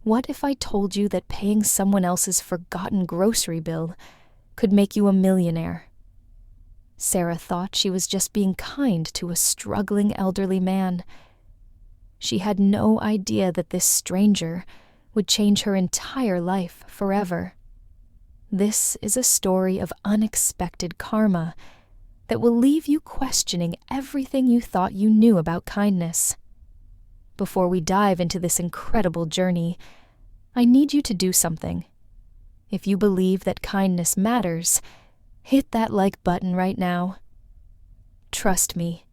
What if I told you that paying someone else's forgotten grocery bill could make you a millionaire? Sarah thought she was just being kind to a struggling elderly man. She had no idea that this stranger would change her entire life forever. This is a story of unexpected karma that will leave you questioning everything you thought you knew about kindness. Before we dive into this incredible journey, I need you to do something. If you believe that kindness matters, hit that like button right now. Trust me,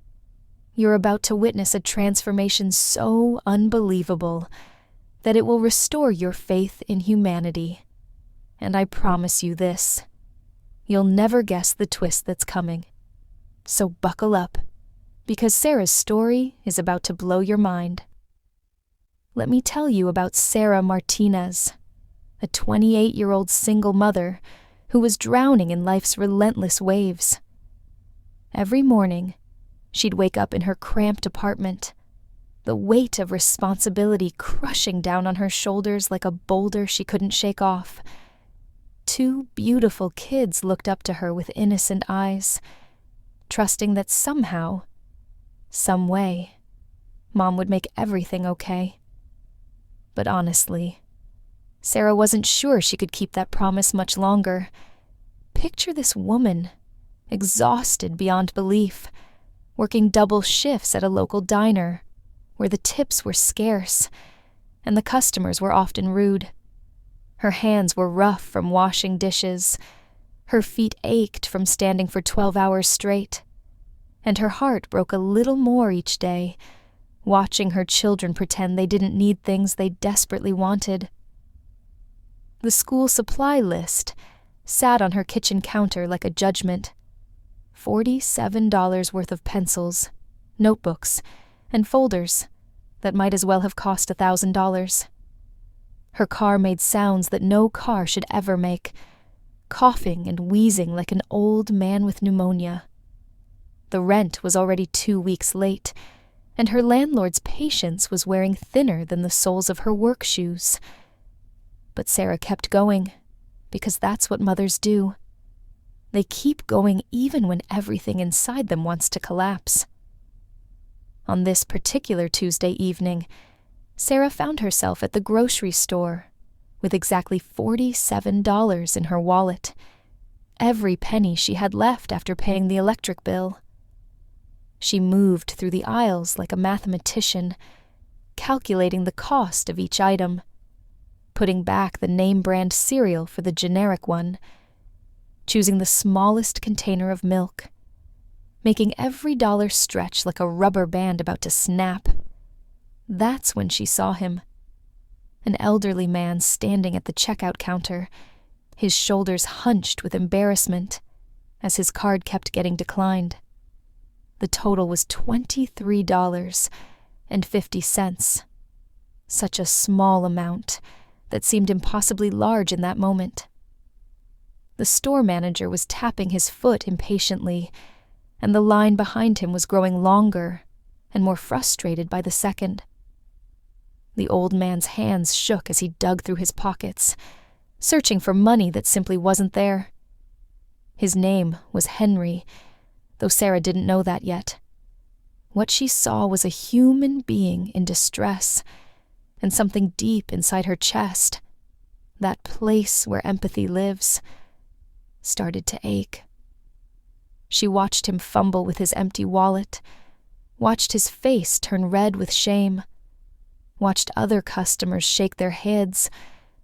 you're about to witness a transformation so unbelievable that it will restore your faith in humanity. And I promise you this, you'll never guess the twist that's coming. So buckle up, because Sarah's story is about to blow your mind. Let me tell you about Sarah Martinez, a 28-year-old single mother who was drowning in life's relentless waves. Every morning, she'd wake up in her cramped apartment, the weight of responsibility crushing down on her shoulders like a boulder she couldn't shake off. 2 beautiful kids looked up to her with innocent eyes, trusting that somehow, some way, Mom would make everything okay. But honestly, Sarah wasn't sure she could keep that promise much longer. Picture this woman, exhausted beyond belief, working double shifts at a local diner, where the tips were scarce, and the customers were often rude. Her hands were rough from washing dishes, her feet ached from standing for 12 hours straight, and her heart broke a little more each day, watching her children pretend they didn't need things they desperately wanted. The school supply list sat on her kitchen counter like a judgment. $47 worth of pencils, notebooks, and folders that might as well have cost $1,000. Her car made sounds that no car should ever make, coughing and wheezing like an old man with pneumonia. The rent was already 2 weeks late, and her landlord's patience was wearing thinner than the soles of her work shoes. But Sarah kept going, because that's what mothers do. They keep going even when everything inside them wants to collapse. On this particular Tuesday evening, Sarah found herself at the grocery store with exactly $47 in her wallet, every penny she had left after paying the electric bill. She moved through the aisles like a mathematician, calculating the cost of each item, putting back the name-brand cereal for the generic one, choosing the smallest container of milk, making every dollar stretch like a rubber band about to snap. That's when she saw him, an elderly man standing at the checkout counter, his shoulders hunched with embarrassment as his card kept getting declined. The total was $23.50. Such a small amount that seemed impossibly large in that moment. The store manager was tapping his foot impatiently, and the line behind him was growing longer and more frustrated by the second. The old man's hands shook as he dug through his pockets, searching for money that simply wasn't there. His name was Henry, though Sarah didn't know that yet. What she saw was a human being in distress, and something deep inside her chest, that place where empathy lives, started to ache. She watched him fumble with his empty wallet, watched his face turn red with shame, watched other customers shake their heads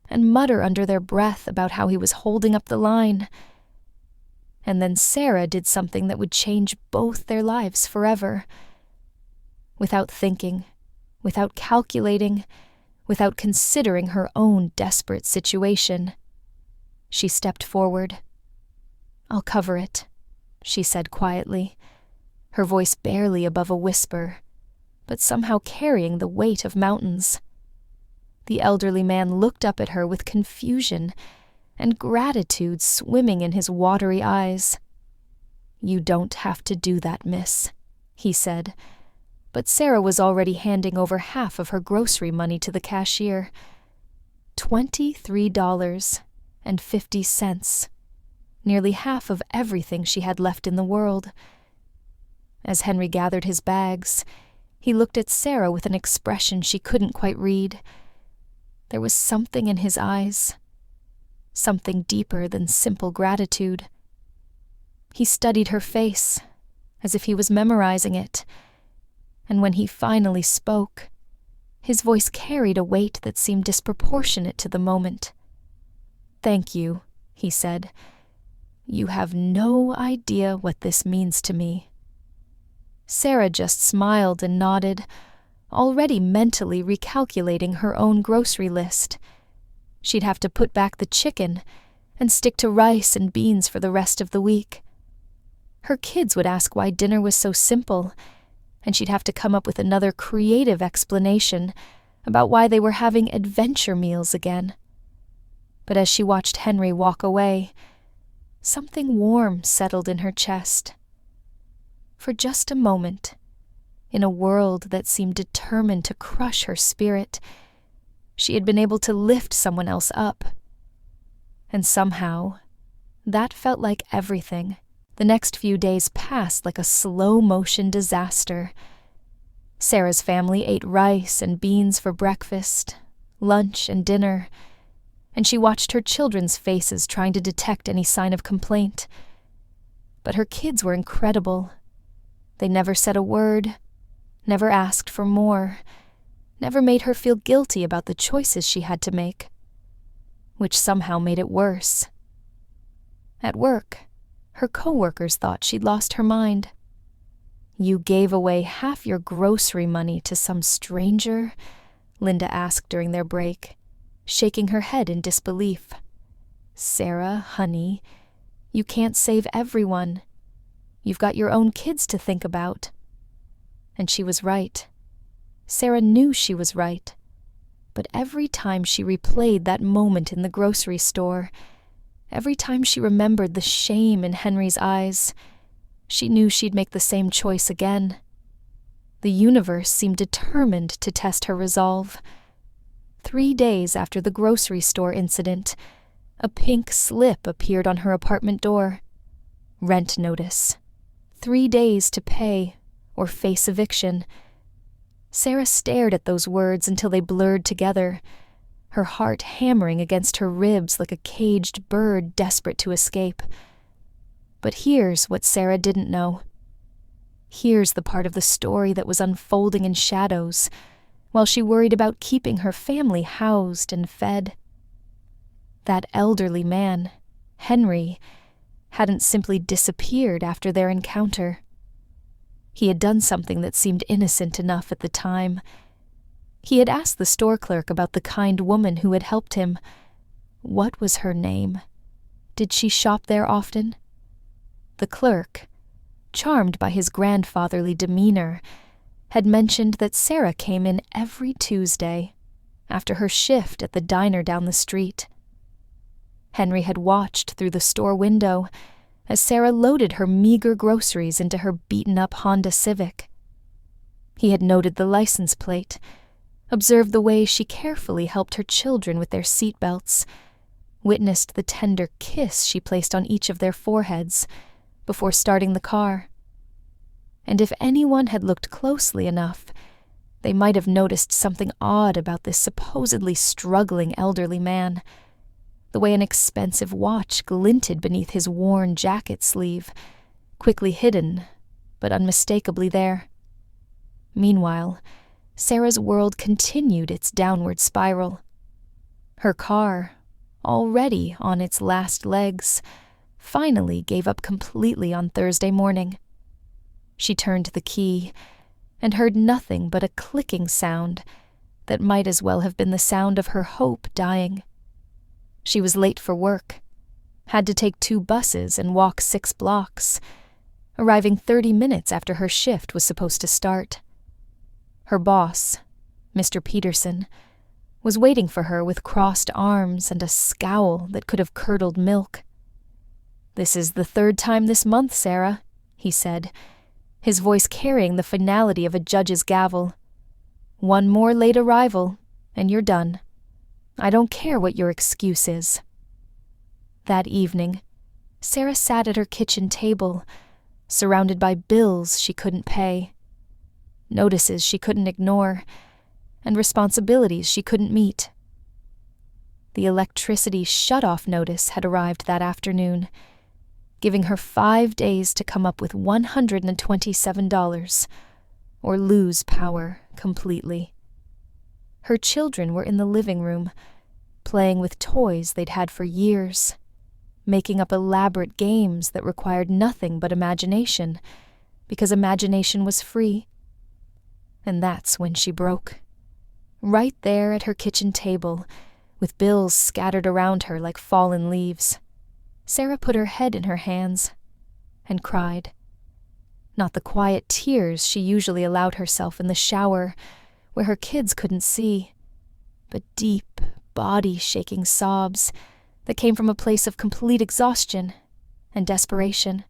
and mutter under their breath about how he was holding up the line. And then Sarah did something that would change both their lives forever. Without thinking, without calculating, without considering her own desperate situation, she stepped forward. "I'll cover it," she said quietly, her voice barely above a whisper, but somehow carrying the weight of mountains. The elderly man looked up at her with confusion and gratitude swimming in his watery eyes. "You don't have to do that, miss," he said, but Sarah was already handing over half of her grocery money to the cashier. $23.50, nearly half of everything she had left in the world. As Henry gathered his bags, he looked at Sarah with an expression she couldn't quite read. There was something in his eyes, something deeper than simple gratitude. He studied her face, as if he was memorizing it, and when he finally spoke, his voice carried a weight that seemed disproportionate to the moment. "Thank you," he said. "You have no idea what this means to me." Sarah just smiled and nodded, already mentally recalculating her own grocery list. She'd have to put back the chicken and stick to rice and beans for the rest of the week. Her kids would ask why dinner was so simple, and she'd have to come up with another creative explanation about why they were having adventure meals again. But as she watched Henry walk away, something warm settled in her chest. For just a moment, in a world that seemed determined to crush her spirit, she had been able to lift someone else up. And somehow, that felt like everything. The next few days passed like a slow-motion disaster. Sarah's family ate rice and beans for breakfast, lunch, and dinner, and she watched her children's faces trying to detect any sign of complaint. But her kids were incredible. They never said a word, never asked for more, never made her feel guilty about the choices she had to make, which somehow made it worse. At work, her co-workers thought she'd lost her mind. "You gave away half your grocery money to some stranger?" Linda asked during their break, shaking her head in disbelief. "Sarah, honey, you can't save everyone. You've got your own kids to think about." And she was right. Sarah knew she was right. But every time she replayed that moment in the grocery store, every time she remembered the shame in Henry's eyes, she knew she'd make the same choice again. The universe seemed determined to test her resolve. 3 days after the grocery store incident, a pink slip appeared on her apartment door. Rent notice. 3 days to pay or face eviction. Sarah stared at those words until they blurred together, her heart hammering against her ribs like a caged bird desperate to escape. But here's what Sarah didn't know. Here's the part of the story that was unfolding in shadows, while she worried about keeping her family housed and fed. That elderly man, Henry, hadn't simply disappeared after their encounter. He had done something that seemed innocent enough at the time. He had asked the store clerk about the kind woman who had helped him. What was her name? Did she shop there often? The clerk, charmed by his grandfatherly demeanor, had mentioned that Sarah came in every Tuesday, after her shift at the diner down the street. Henry had watched through the store window as Sarah loaded her meager groceries into her beaten-up Honda Civic. He had noted the license plate, observed the way she carefully helped her children with their seatbelts, witnessed the tender kiss she placed on each of their foreheads before starting the car. And if anyone had looked closely enough, they might have noticed something odd about this supposedly struggling elderly man. The way an expensive watch glinted beneath his worn jacket sleeve, quickly hidden, but unmistakably there. Meanwhile, Sarah's world continued its downward spiral. Her car, already on its last legs, finally gave up completely on Thursday morning. She turned the key and heard nothing but a clicking sound that might as well have been the sound of her hope dying. She was late for work, had to take 2 buses and walk 6 blocks, arriving 30 minutes after her shift was supposed to start. Her boss, Mr. Peterson, was waiting for her with crossed arms and a scowl that could have curdled milk. "This is the 3rd time this month, Sarah," he said, his voice carrying the finality of a judge's gavel. "One more late arrival, and you're done." I don't care what your excuse is." That evening, Sarah sat at her kitchen table, surrounded by bills she couldn't pay, notices she couldn't ignore, and responsibilities she couldn't meet. The electricity shut-off notice had arrived that afternoon, giving her 5 days to come up with $127, or lose power completely. Her children were in the living room, playing with toys they'd had for years, making up elaborate games that required nothing but imagination, because imagination was free. And that's when she broke. Right there at her kitchen table, with bills scattered around her like fallen leaves, Sarah put her head in her hands and cried. Not the quiet tears she usually allowed herself in the shower, where her kids couldn't see, but deep, body-shaking sobs that came from a place of complete exhaustion and desperation.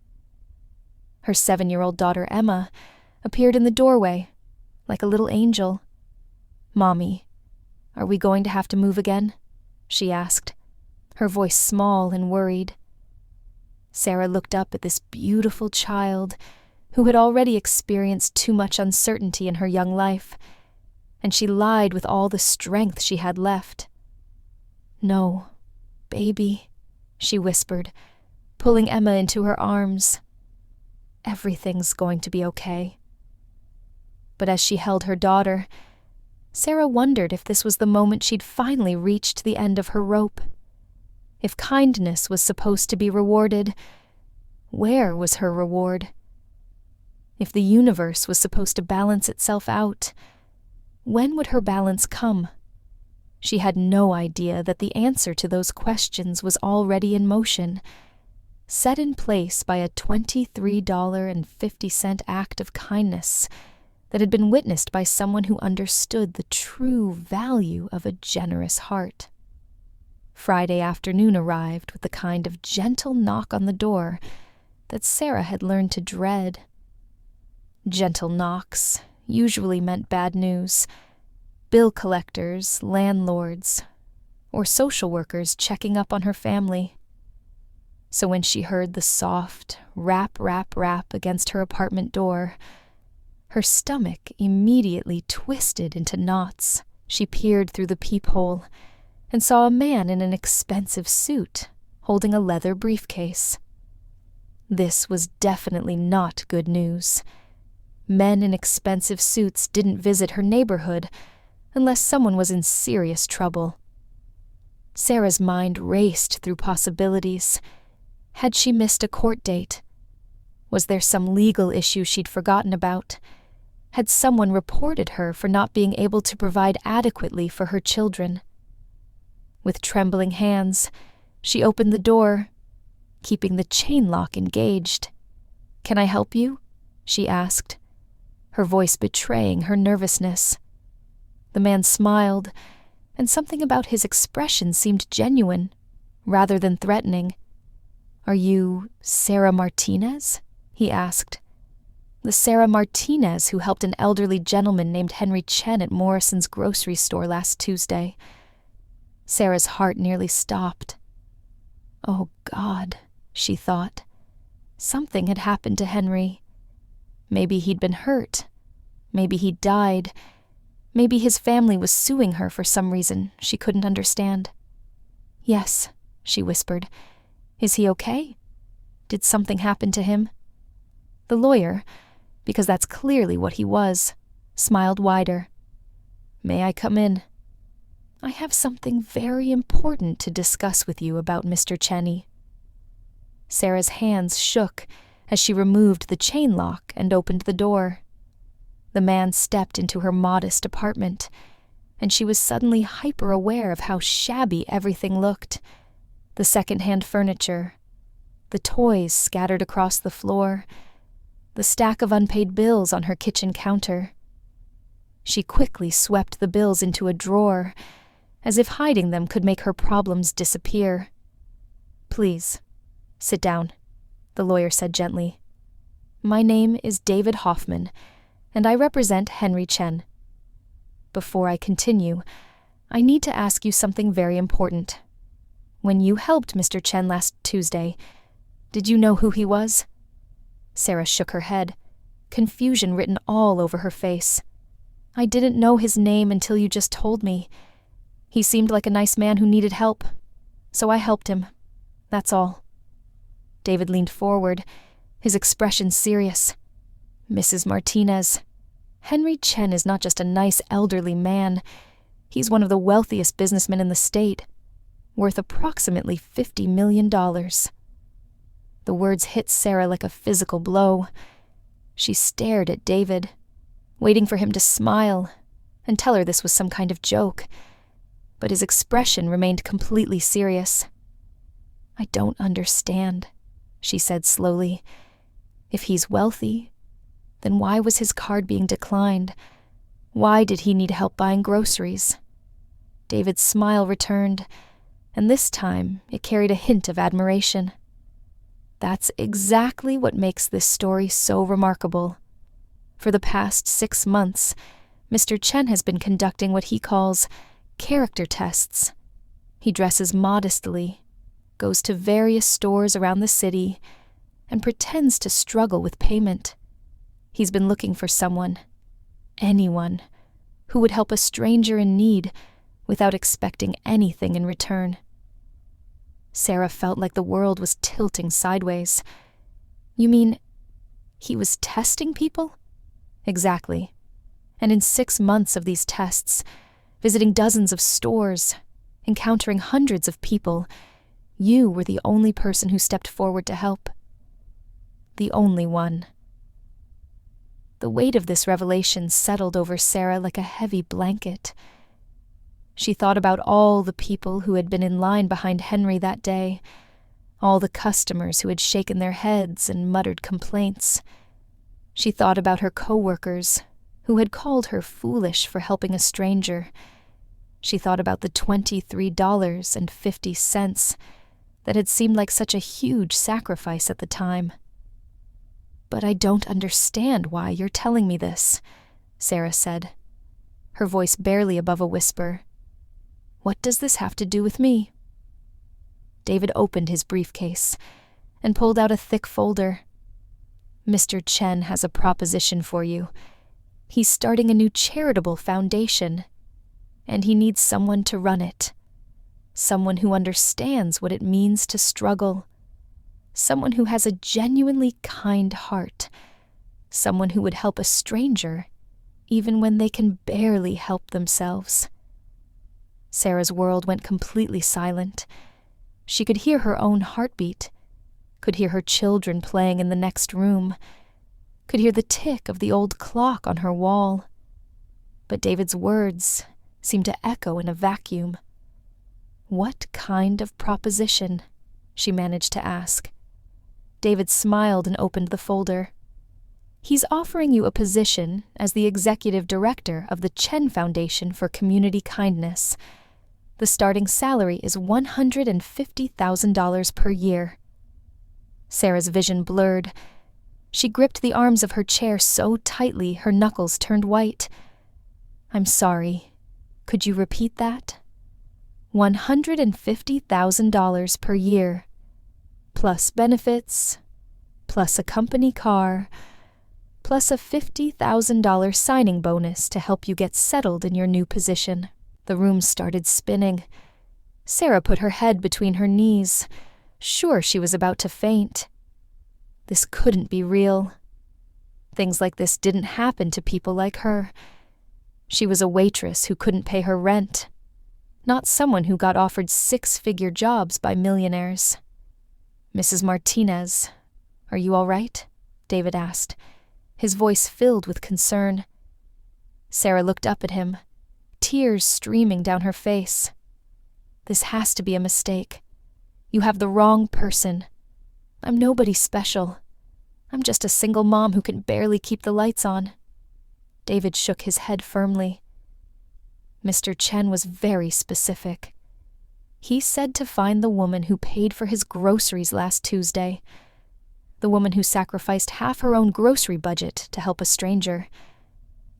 Her 7-year-old daughter Emma appeared in the doorway like a little angel. "Mommy, are we going to have to move again?" she asked, her voice small and worried. Sarah looked up at this beautiful child who had already experienced too much uncertainty in her young life, and she lied with all the strength she had left. "No, baby," she whispered, pulling Emma into her arms. "Everything's going to be okay." But as she held her daughter, Sarah wondered if this was the moment she'd finally reached the end of her rope. If kindness was supposed to be rewarded, where was her reward? If the universe was supposed to balance itself out, when would her balance come? She had no idea that the answer to those questions was already in motion, set in place by a $23.50 act of kindness that had been witnessed by someone who understood the true value of a generous heart. Friday afternoon arrived with the kind of gentle knock on the door that Sarah had learned to dread. Gentle knocks usually meant bad news: bill collectors, landlords, or social workers checking up on her family. So when she heard the soft rap, rap, rap against her apartment door, her stomach immediately twisted into knots. She peered through the peephole and saw a man in an expensive suit holding a leather briefcase. This was definitely not good news. Men in expensive suits didn't visit her neighborhood unless someone was in serious trouble. Sarah's mind raced through possibilities. Had she missed a court date? Was there some legal issue she'd forgotten about? Had someone reported her for not being able to provide adequately for her children? With trembling hands, she opened the door, keeping the chain lock engaged. "Can I help you?" she asked, her voice betraying her nervousness. The man smiled, and something about his expression seemed genuine, rather than threatening. "Are you Sarah Martinez?" he asked. "The Sarah Martinez who helped an elderly gentleman named Henry Chen at Morrison's grocery store last Tuesday." Sarah's heart nearly stopped. Oh God, she thought. Something had happened to Henry. Maybe he'd been hurt. Maybe he'd died. Maybe his family was suing her for some reason she couldn't understand. "Yes," she whispered. "Is he okay? Did something happen to him?" The lawyer, because that's clearly what he was, smiled wider. "May I come in?" "I have something very important to discuss with you about Mr. Cheney." Sarah's hands shook as she removed the chain lock and opened the door. The man stepped into her modest apartment, and she was suddenly hyper-aware of how shabby everything looked. The second-hand furniture, the toys scattered across the floor, the stack of unpaid bills on her kitchen counter. She quickly swept the bills into a drawer, as if hiding them could make her problems disappear. "Please, sit down," the lawyer said gently. "My name is David Hoffman, and I represent Henry Chen. Before I continue, I need to ask you something very important. When you helped Mr. Chen last Tuesday, did you know who he was?" Sarah shook her head, confusion written all over her face. "I didn't know his name until you just told me. He seemed like a nice man who needed help, so I helped him. That's all." David leaned forward, his expression serious. "Mrs. Martinez, Henry Chen is not just a nice elderly man. He's one of the wealthiest businessmen in the state, worth approximately $50 million. The words hit Sarah like a physical blow. She stared at David, waiting for him to smile and tell her this was some kind of joke, but his expression remained completely serious. "I don't understand," she said slowly. "If he's wealthy, then why was his card being declined? Why did he need help buying groceries?" David's smile returned, and this time it carried a hint of admiration. "That's exactly what makes this story so remarkable. For the past 6 months, Mr. Chen has been conducting what he calls character tests. He dresses modestly, goes to various stores around the city, and pretends to struggle with payment. He's been looking for someone, anyone, who would help a stranger in need without expecting anything in return." Sarah felt like the world was tilting sideways. "You mean he was testing people?" "Exactly. And in 6 months of these tests, visiting dozens of stores, encountering hundreds of people, you were the only person who stepped forward to help. The only one." The weight of this revelation settled over Sarah like a heavy blanket. She thought about all the people who had been in line behind Henry that day, all the customers who had shaken their heads and muttered complaints. She thought about her co-workers who had called her foolish for helping a stranger. She thought about the $23.50 that had seemed like such a huge sacrifice at the time. "But I don't understand why you're telling me this," Sarah said, her voice barely above a whisper. "What does this have to do with me?" David opened his briefcase and pulled out a thick folder. "Mr. Chen has a proposition for you. He's starting a new charitable foundation, and he needs someone to run it. Someone who understands what it means to struggle. Someone who has a genuinely kind heart. Someone who would help a stranger, even when they can barely help themselves." Sarah's world went completely silent. She could hear her own heartbeat, could hear her children playing in the next room, could hear the tick of the old clock on her wall. But David's words seemed to echo in a vacuum. "What kind of proposition?" she managed to ask. David smiled and opened the folder. "He's offering you a position as the executive director of the Chen Foundation for Community Kindness. The starting salary is $150,000 per year." Sarah's vision blurred. She gripped the arms of her chair so tightly her knuckles turned white. "I'm sorry. Could you repeat that?" $150,000 per year, plus benefits, plus a company car, plus a $50,000 signing bonus to help you get settled in your new position. The room started spinning. Sarah put her head between her knees, sure she was about to faint. This couldn't be real. Things like this didn't happen to people like her. She was a waitress who couldn't pay her rent, not someone who got offered 6-figure jobs by millionaires. "Mrs. Martinez, are you all right?" David asked, his voice filled with concern. Sarah looked up at him, tears streaming down her face. "This has to be a mistake. You have the wrong person. I'm nobody special. I'm just a single mom who can barely keep the lights on." David shook his head firmly. Mr. Chen was very specific. He said to find the woman who paid for his groceries last Tuesday, the woman who sacrificed half her own grocery budget to help a stranger,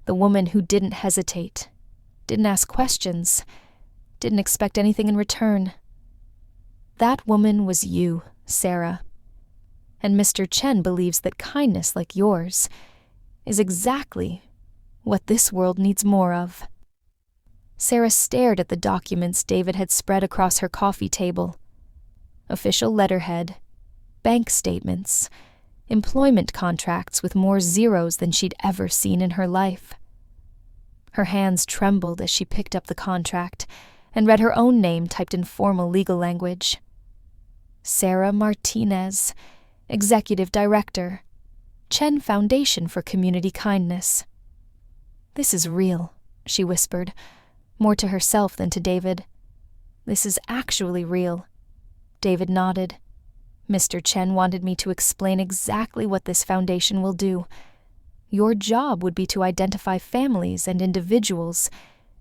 the woman who didn't hesitate, didn't ask questions, didn't expect anything in return. That woman was you, Sarah. And Mr. Chen believes that kindness like yours is exactly what this world needs more of. Sarah stared at the documents David had spread across her coffee table. Official letterhead, bank statements, employment contracts with more zeros than she'd ever seen in her life. Her hands trembled as she picked up the contract and read her own name typed in formal legal language. Sarah Martinez, Executive Director, Chen Foundation for Community Kindness. "This is real," she whispered, more to herself than to David. "This is actually real." David nodded. "Mr. Chen wanted me to explain exactly what this foundation will do. Your job would be to identify families and individuals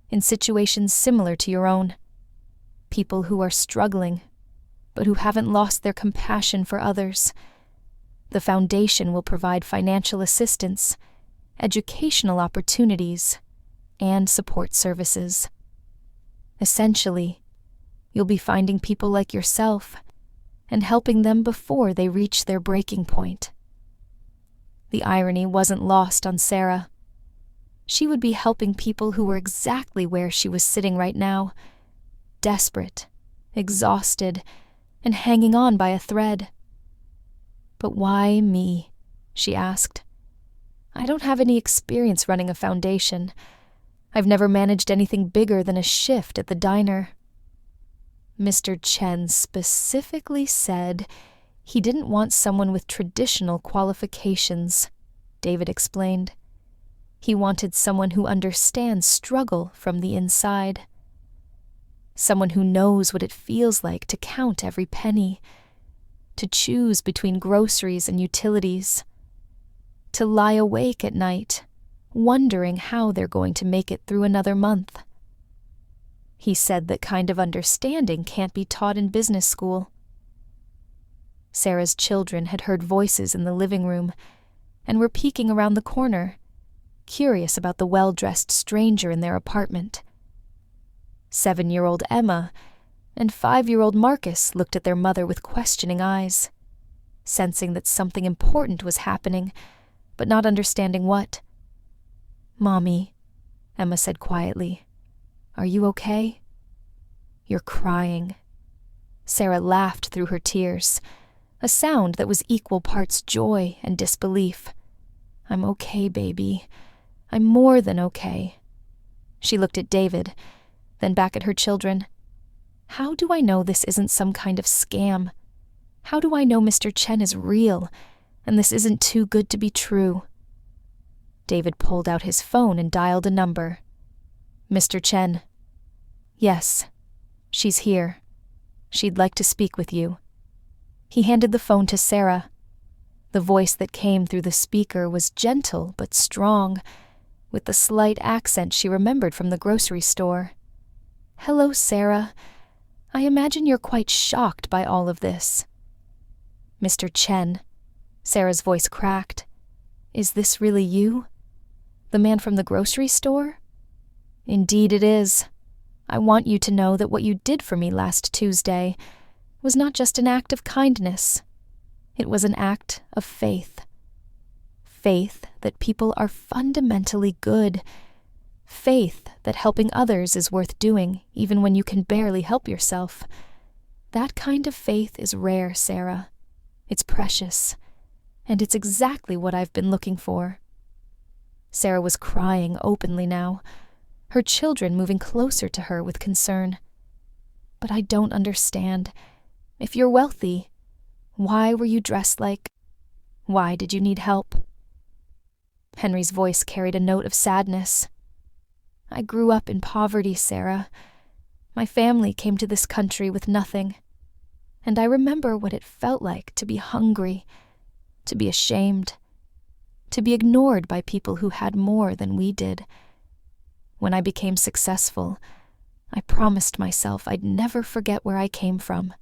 in situations similar to your own. People who are struggling, but who haven't lost their compassion for others. The foundation will provide financial assistance, educational opportunities, and support services. Essentially, you'll be finding people like yourself and helping them before they reach their breaking point." The irony wasn't lost on Sarah. She would be helping people who were exactly where she was sitting right now, desperate, exhausted, and hanging on by a thread. "But why me?" she asked. "I don't have any experience running a foundation. I've never managed anything bigger than a shift at the diner." Mr. Chen specifically said he didn't want someone with traditional qualifications, David explained. He wanted someone who understands struggle from the inside. Someone who knows what it feels like to count every penny, to choose between groceries and utilities, to lie awake at night, wondering how they're going to make it through another month. He said that kind of understanding can't be taught in business school. Sarah's children had heard voices in the living room and were peeking around the corner, curious about the well-dressed stranger in their apartment. 7-year-old Emma and 5-year-old Marcus looked at their mother with questioning eyes, sensing that something important was happening, but not understanding what. "Mommy," Emma said quietly, "are you okay?" "You're crying." Sarah laughed through her tears, a sound that was equal parts joy and disbelief. "I'm okay, baby. I'm more than okay." She looked at David, then back at her children. "How do I know this isn't some kind of scam? How do I know Mr. Chen is real, and this isn't too good to be true?" David pulled out his phone and dialed a number. "Mr. Chen." "Yes, she's here. She'd like to speak with you." He handed the phone to Sarah. The voice that came through the speaker was gentle but strong, with the slight accent she remembered from the grocery store. "Hello, Sarah. I imagine you're quite shocked by all of this." "Mr. Chen," Sarah's voice cracked. "Is this really you? The man from the grocery store?" "Indeed it is. I want you to know that what you did for me last Tuesday was not just an act of kindness. It was an act of faith. Faith that people are fundamentally good. Faith that helping others is worth doing, even when you can barely help yourself. That kind of faith is rare, Sarah. It's precious. And it's exactly what I've been looking for." Sarah was crying openly now, her children moving closer to her with concern. "But I don't understand. If you're wealthy, why were you dressed like... Why did you need help?" Henry's voice carried a note of sadness. "I grew up in poverty, Sarah. My family came to this country with nothing. And I remember what it felt like to be hungry, to be ashamed, to be ignored by people who had more than we did. When I became successful, I promised myself I'd never forget where I came from.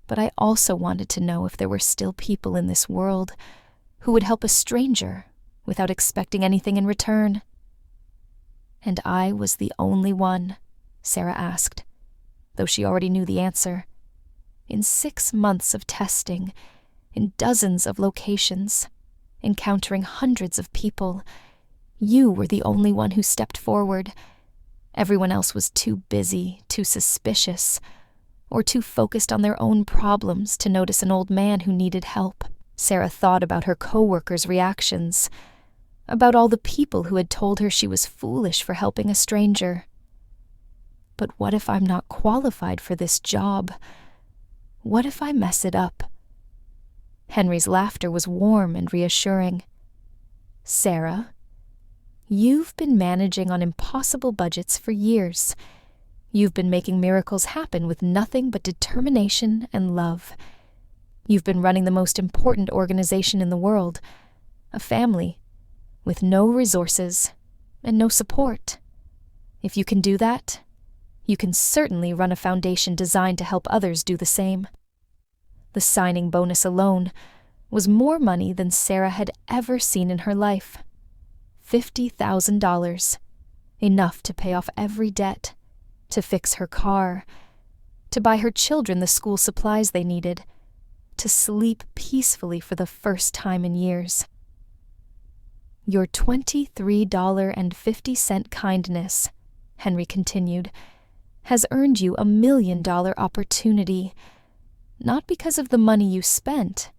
But I also wanted to know if there were still people in this world who would help a stranger without expecting anything in return. And I was the only one. Sarah asked, though she already knew the answer. In 6 months of testing, in dozens of locations, encountering hundreds of people, you were the only one who stepped forward. Everyone else was too busy, too suspicious, or too focused on their own problems to notice an old man who needed help. Sarah thought about her co-workers' reactions, about all the people who had told her she was foolish for helping a stranger. But what if I'm not qualified for this job? What if I mess it up? Henry's laughter was warm and reassuring. Sarah, you've been managing on impossible budgets for years. You've been making miracles happen with nothing but determination and love. You've been running the most important organization in the world, a family, with no resources and no support. If you can do that, you can certainly run a foundation designed to help others do the same. The signing bonus alone was more money than Sarah had ever seen in her life. $50,000, enough to pay off every debt, to fix her car, to buy her children the school supplies they needed, to sleep peacefully for the first time in years. Your $23.50 kindness, Henry continued, has earned you $1 million opportunity, not because of the money you spent,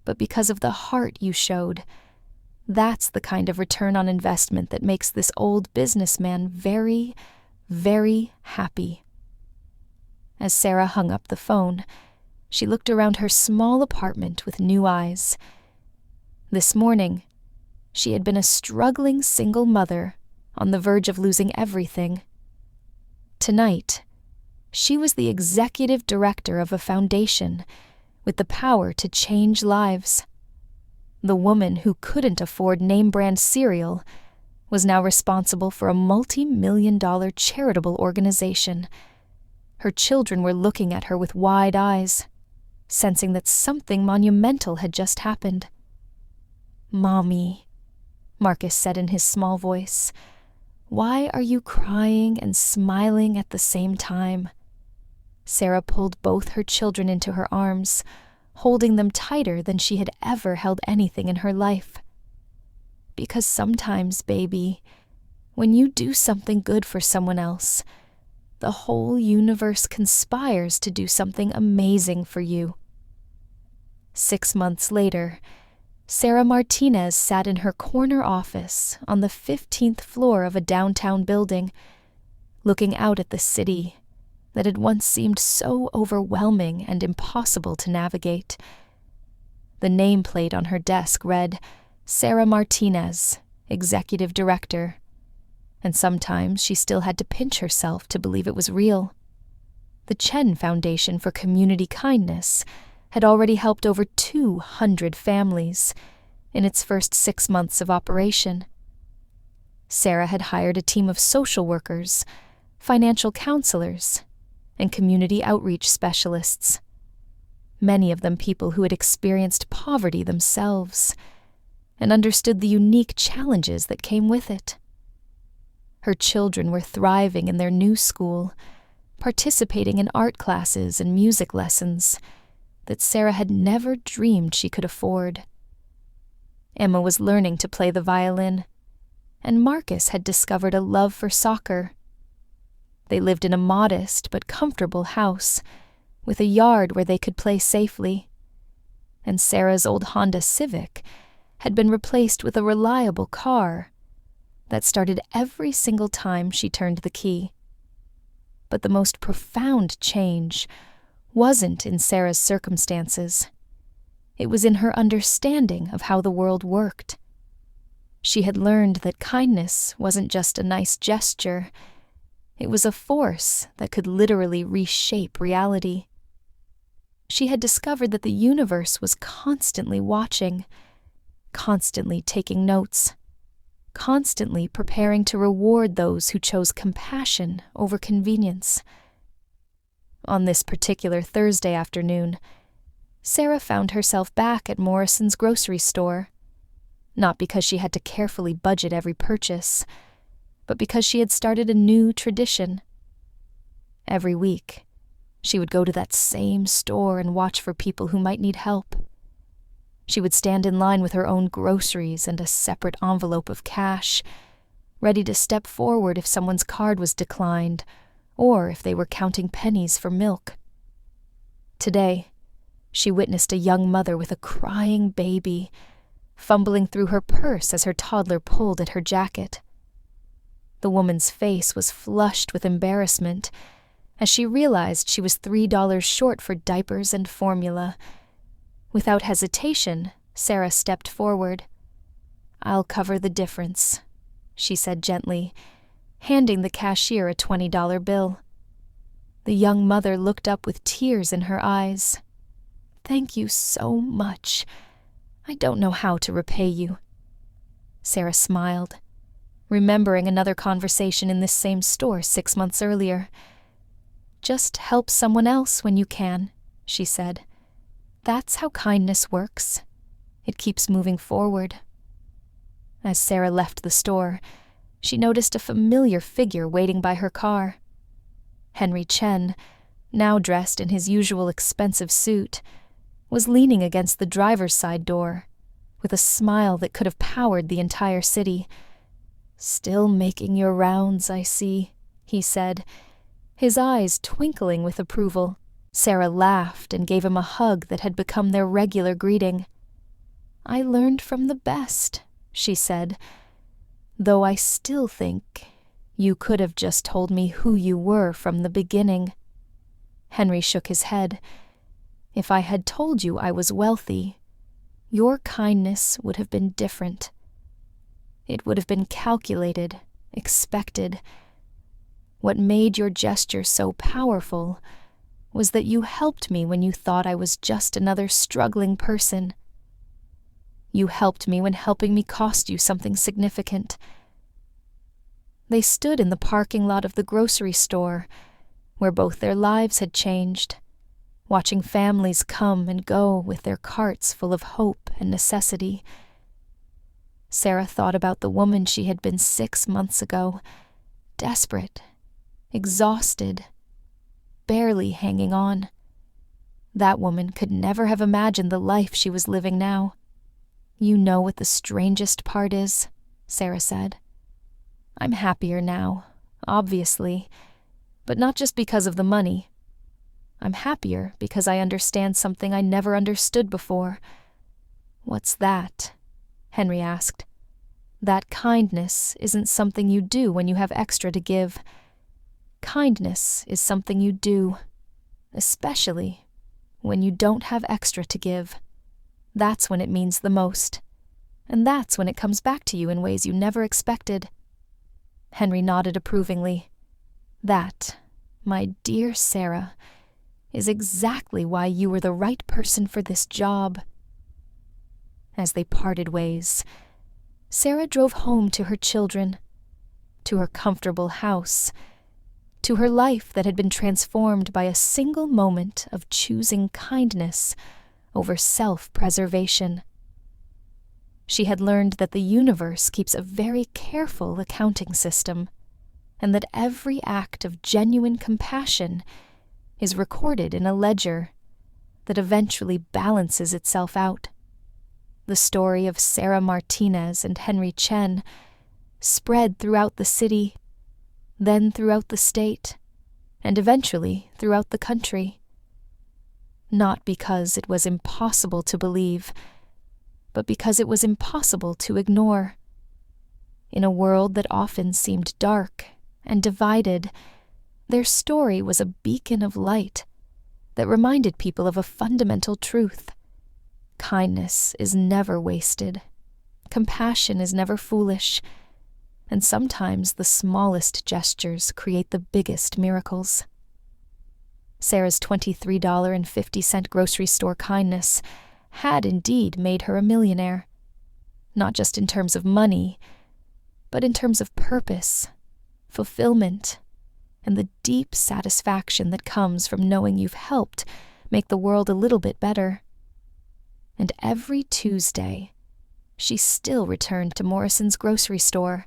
but because of the heart you showed. That's the kind of return on investment that makes this old businessman very, very happy. As Sarah hung up the phone, she looked around her small apartment with new eyes. This morning, she had been a struggling single mother on the verge of losing everything. Tonight, she was the executive director of a foundation with the power to change lives. The woman who couldn't afford name-brand cereal was now responsible for a multi-million-dollar charitable organization. Her children were looking at her with wide eyes, sensing that something monumental had just happened. "Mommy," Marcus said in his small voice, "why are you crying and smiling at the same time?" Sarah pulled both her children into her arms, holding them tighter than she had ever held anything in her life. "Because sometimes, baby, when you do something good for someone else, the whole universe conspires to do something amazing for you." 6 months later, Sarah Martinez sat in her corner office on the 15th floor of a downtown building, looking out at the city that had once seemed so overwhelming and impossible to navigate. The nameplate on her desk read, Sarah Martinez, Executive Director, and sometimes she still had to pinch herself to believe it was real. The Chen Foundation for Community Kindness had already helped over 200 families in its first 6 months of operation. Sarah had hired a team of social workers, financial counselors, and community outreach specialists, many of them people who had experienced poverty themselves and understood the unique challenges that came with it. Her children were thriving in their new school, participating in art classes and music lessons that Sarah had never dreamed she could afford. Emma was learning to play the violin, and Marcus had discovered a love for soccer. They lived in a modest but comfortable house, with a yard where they could play safely, and Sarah's old Honda Civic had been replaced with a reliable car that started every single time she turned the key. But the most profound change wasn't in Sarah's circumstances. It was in her understanding of how the world worked. She had learned that kindness wasn't just a nice gesture. It was a force that could literally reshape reality. She had discovered that the universe was constantly watching, constantly taking notes, constantly preparing to reward those who chose compassion over convenience. On this particular Thursday afternoon, Sarah found herself back at Morrison's grocery store, not because she had to carefully budget every purchase, but because she had started a new tradition. Every week, she would go to that same store and watch for people who might need help. She would stand in line with her own groceries and a separate envelope of cash, ready to step forward if someone's card was declined or if they were counting pennies for milk. Today, she witnessed a young mother with a crying baby, fumbling through her purse as her toddler pulled at her jacket. The woman's face was flushed with embarrassment as she realized she was $3 short for diapers and formula. Without hesitation, Sarah stepped forward. "I'll cover the difference," she said gently, handing the cashier a $20 bill. The young mother looked up with tears in her eyes. "Thank you so much. I don't know how to repay you." Sarah smiled, remembering another conversation in this same store 6 months earlier. "Just help someone else when you can," she said. "That's how kindness works. It keeps moving forward." As Sarah left the store, she noticed a familiar figure waiting by her car. Henry Chen, now dressed in his usual expensive suit, was leaning against the driver's side door, with a smile that could have powered the entire city. "Still making your rounds, I see," he said, his eyes twinkling with approval. Sarah laughed and gave him a hug that had become their regular greeting. "I learned from the best," she said, "though I still think you could have just told me who you were from the beginning." Henry shook his head. "If I had told you I was wealthy, your kindness would have been different. It would have been calculated, expected. What made your gesture so powerful was that you helped me when you thought I was just another struggling person. You helped me when helping me cost you something significant." They stood in the parking lot of the grocery store, where both their lives had changed, watching families come and go with their carts full of hope and necessity. Sarah thought about the woman she had been 6 months ago, desperate, exhausted, barely hanging on. That woman could never have imagined the life she was living now. "You know what the strangest part is?" Sarah said. "I'm happier now, obviously, but not just because of the money. I'm happier because I understand something I never understood before." "What's that?" Henry asked. "That kindness isn't something you do when you have extra to give. Kindness is something you do, especially when you don't have extra to give. That's when it means the most, and that's when it comes back to you in ways you never expected." Henry nodded approvingly. "That, my dear Sarah, is exactly why you were the right person for this job." As they parted ways, Sarah drove home to her children, to her comfortable house, to her life that had been transformed by a single moment of choosing kindness over self-preservation. She had learned that the universe keeps a very careful accounting system, and that every act of genuine compassion is recorded in a ledger that eventually balances itself out. The story of Sarah Martinez and Henry Chen spread throughout the city, then throughout the state, and eventually throughout the country. Not because it was impossible to believe, but because it was impossible to ignore. In a world that often seemed dark and divided, their story was a beacon of light that reminded people of a fundamental truth. Kindness is never wasted. Compassion is never foolish. And sometimes the smallest gestures create the biggest miracles. Sarah's $23.50 grocery store kindness had indeed made her a millionaire, not just in terms of money, but in terms of purpose, fulfillment, and the deep satisfaction that comes from knowing you've helped make the world a little bit better. And every Tuesday, she still returned to Morrison's grocery store,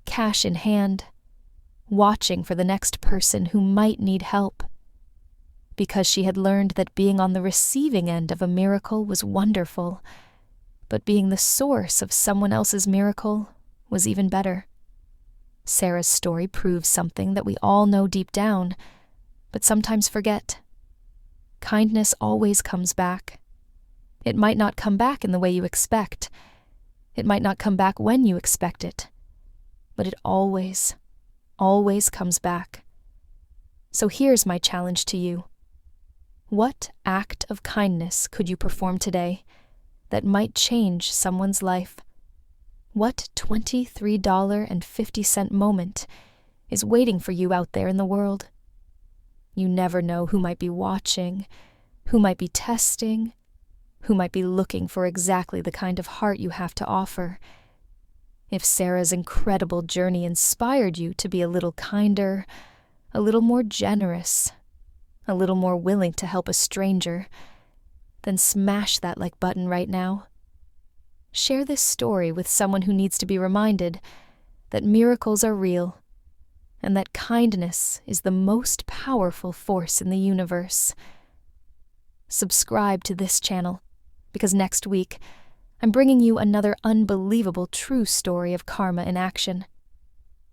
cash in hand, watching for the next person who might need help. Because she had learned that being on the receiving end of a miracle was wonderful, but being the source of someone else's miracle was even better. Sarah's story proves something that we all know deep down, but sometimes forget. Kindness always comes back. It might not come back in the way you expect. It might not come back when you expect it. But it always, always comes back. So here's my challenge to you. What act of kindness could you perform today that might change someone's life? What $23.50 moment is waiting for you out there in the world? You never know who might be watching, who might be testing, who might be looking for exactly the kind of heart you have to offer. If Sarah's incredible journey inspired you to be a little kinder, a little more generous, a little more willing to help a stranger, then smash that like button right now. Share this story with someone who needs to be reminded that miracles are real and that kindness is the most powerful force in the universe. Subscribe to this channel, because next week I'm bringing you another unbelievable true story of karma in action.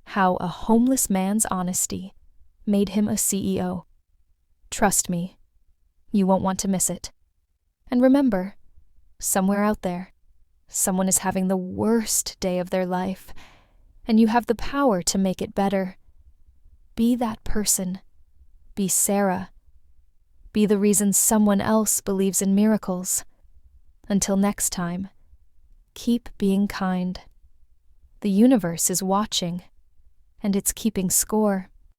How a homeless man's honesty made him a CEO. Trust me, you won't want to miss it. And remember, somewhere out there, someone is having the worst day of their life, and you have the power to make it better. Be that person. Be Sarah. Be the reason someone else believes in miracles. Until next time, keep being kind. The universe is watching, and it's keeping score.